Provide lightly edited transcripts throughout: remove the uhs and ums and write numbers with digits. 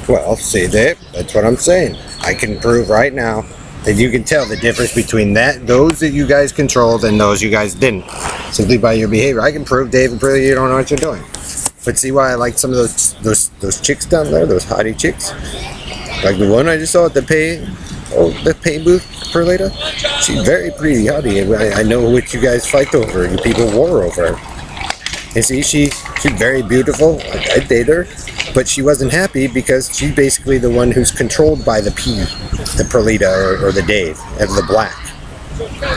Well, see, Dave, that's what I'm saying. I can prove right now that you can tell the difference between those that you guys controlled and those you guys didn't, simply by your behavior. I can prove, Dave, and prove you don't know what you're doing. But see why I like some of those chicks down there, those hottie chicks, like the one I just saw at the pay booth, Perlita. She's very pretty hottie. I know what you guys fight over. You people war over her. And see, she's very beautiful. I date her. But she wasn't happy because she's basically the one who's controlled by the Perlita or the Dave, and the black.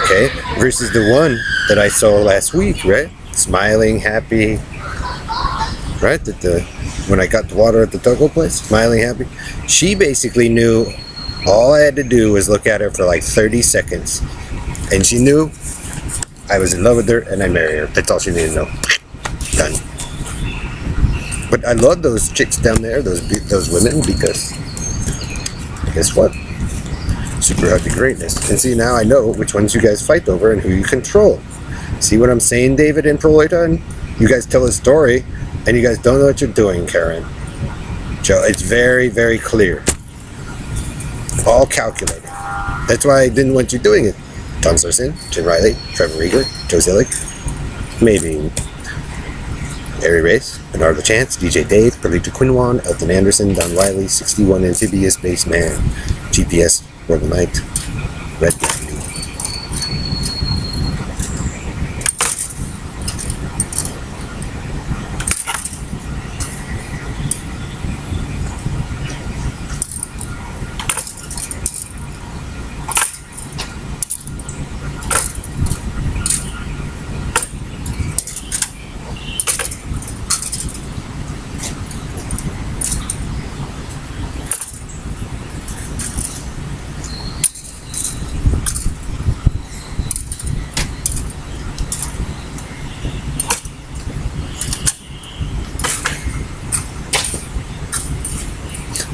Okay? Versus the one that I saw last week, right? Smiling, happy. Right? When I got the water at the taco place, smiling, happy. She basically knew all I had to do was look at her for like 30 seconds. And she knew I was in love with her and I'd marry her. That's all she needed to know. Done. But I love those chicks down there, those women, because guess what? Super healthy greatness. And see, now I know which ones you guys fight over and who you control. See what I'm saying, David and Perlita? And you guys tell a story, and you guys don't know what you're doing, Karen. Joe, it's very, very clear. All calculated. That's why I didn't want you doing it. Tom Sarson, Jim Riley, Trevor Rieger, Joe Zillick, maybe Harry Race, Bernardo Chance, DJ Dave, Perlita Quinwan, Elton Anderson, Don Riley, 61 Amphibious Base Man, GPS, World Night, Red Gandhi.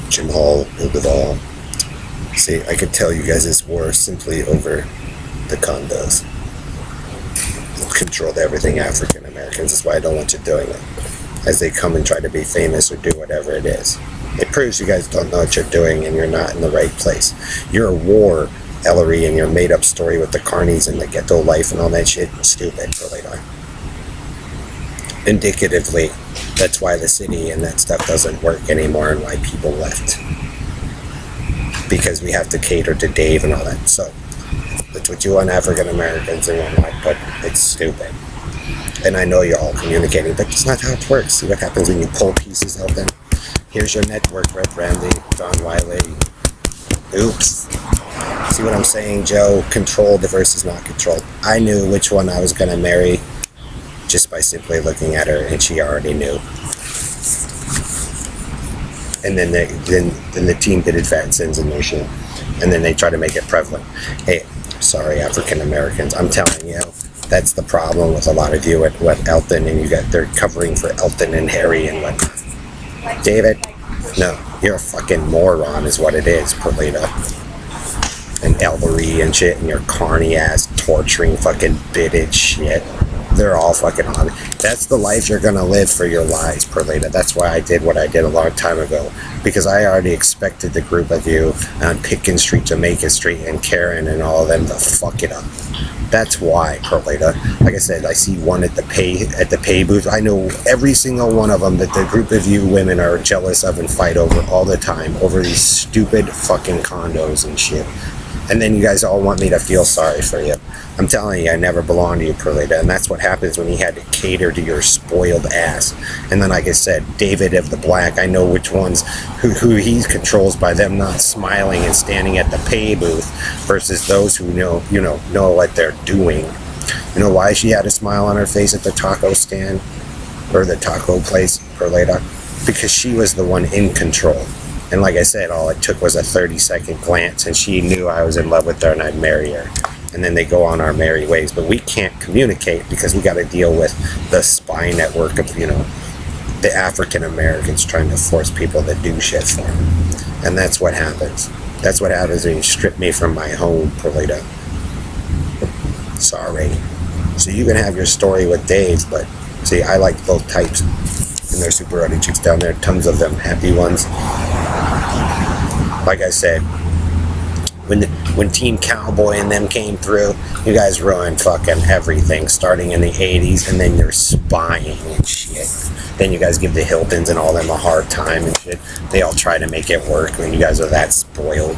Jim Hall, Ilbadal. See, I could tell you guys this war simply over the condos. Controlled everything African Americans. That's why I don't want you doing it. As they come and try to be famous or do whatever it is. It proves you guys don't know what you're doing and you're not in the right place. You're a war, Ellery, and your made up story with the carnies and the ghetto life and all that shit. Stupid, really not. Indicatively, that's why the city and that stuff doesn't work anymore and why people left. Because we have to cater to Dave and all that. So, that's what you want African Americans and whatnot, but it's stupid. And I know you're all communicating, but that's not how it works. See what happens when you pull pieces out then? Here's your network, Red Randy, Don Wiley. Oops. See what I'm saying, Joe? Controlled versus not controlled. I knew which one I was going to marry just by simply looking at her, and she already knew. And then the team did advance insinuation, and then they try to make it prevalent. Hey, sorry, African Americans, I'm telling you, that's the problem with a lot of you at Elton, and they're covering for Elton and Harry and what. David, no, you're a fucking moron, is what it is, Perlita. And Ellery and shit, and your carny ass torturing fucking bitted shit. They're all fucking on it. That's the life you're gonna live for your lives, Perlita. That's why I did what I did a long time ago. Because I already expected the group of you on Pickens Street, Jamaica Street, and Karen and all of them to fuck it up. That's why, Perlita. Like I said, I see one at the pay booth. I know every single one of them that the group of you women are jealous of and fight over all the time over these stupid fucking condos and shit. And then you guys all want me to feel sorry for you. I'm telling you, I never belonged to you, Perlita, and that's what happens when you had to cater to your spoiled ass. And then, like I said, David of the Black, I know which ones, who he controls by them not smiling and standing at the pay booth versus those who know what they're doing. You know why she had a smile on her face at the taco stand or the taco place, Perlita? Because she was the one in control. And like I said, all it took was a 30-second glance, and she knew I was in love with her and I'd marry her. And then they go on our merry ways. But we can't communicate because we got to deal with the spy network of, the African Americans trying to force people to do shit for them. And that's what happens. That's what happens when you strip me from my home, Perlita. Sorry. So you can have your story with Dave, but see, I like both types. And there's super ruddy chicks down there, tons of them, happy ones. Like I said, when Team Cowboy and them came through, you guys ruined fucking everything, starting in the 80s, and then you're spying and shit. Then you guys give the Hiltons and all them a hard time and shit. They all try to make it work when you guys are that spoiled.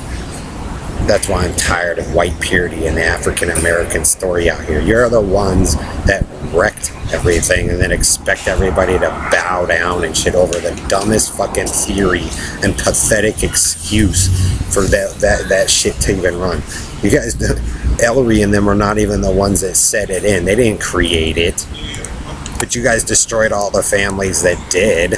That's why I'm tired of white purity and the African American story out here. You're the ones that wrecked everything and then expect everybody to bow down and shit over the dumbest fucking theory and pathetic excuse for that shit to even run. You guys, Ellery and them are not even the ones that set it in. They didn't create it. But you guys destroyed all the families that did.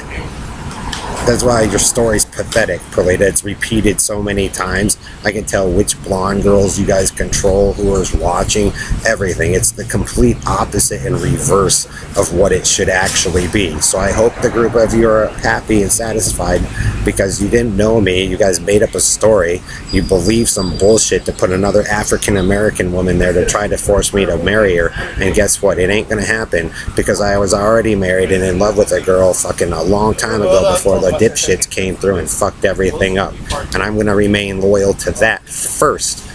That's why your story's pathetic, Perlita. It's repeated so many times. I can tell which blonde girls you guys control, who is watching, everything. It's the complete opposite and reverse of what it should actually be. So I hope the group of you are happy and satisfied because you didn't know me. You guys made up a story. You believe some bullshit to put another African American woman there to try to force me to marry her. And guess what? It ain't gonna happen because I was already married and in love with a girl fucking a long time ago before the dipshits came through and fucked everything up. And I'm gonna remain loyal to that first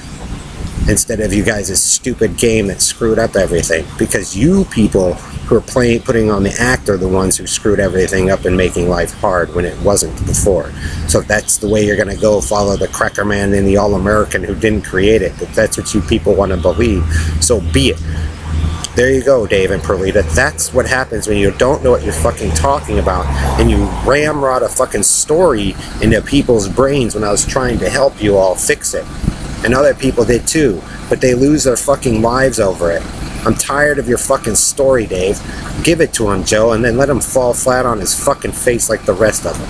instead of you guys' stupid game that screwed up everything, because you people who are putting on the act are the ones who screwed everything up and making life hard when it wasn't before. So if that's the way you're gonna go, follow the Cracker Man and the All-American who didn't create it, if that's what you people want to believe, so be it. There you go, Dave and Perlita. That's what happens when you don't know what you're fucking talking about and you ramrod a fucking story into people's brains when I was trying to help you all fix it. And other people did too, but they lose their fucking lives over it. I'm tired of your fucking story, Dave. Give it to him, Joe, and then let him fall flat on his fucking face like the rest of them.